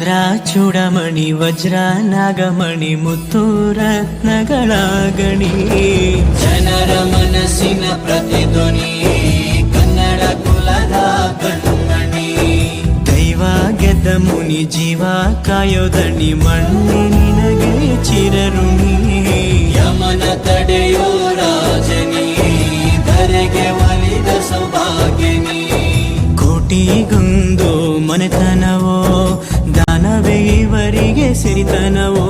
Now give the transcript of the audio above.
ಚಂದ್ರ ಚೂಡಮಣಿ ವಜ್ರ ನಾಗಮಣಿ ಮುತ್ತು ರತ್ನಗಳ ಗಣಿ, ಜನರ ಮನಸ್ಸಿನ ಪ್ರತಿಧ್ವನಿ ಕನ್ನಡ ಕುಲದ ಕಣ್ಮಣಿ. ದೈವ ಗೆದ್ದ ಮುನಿ ಜೀವ ಕಾಯೋದಣಿ ಮಣ್ಣಿ ನಿನಗೆ ಚಿರಋಣಿ. ಯಮನ ತಡೆಯೋ ರಾಜನಿ ಧರೆಗೆ ಒಲಿದ ಸೌಭಾಗ್ಯನಿ. ಕೋಟಿಗೊಂದು ಮನೆತನವೋ ದಾನವೇ ಇವರಿಗೆ ಸಿರಿತನವೋ,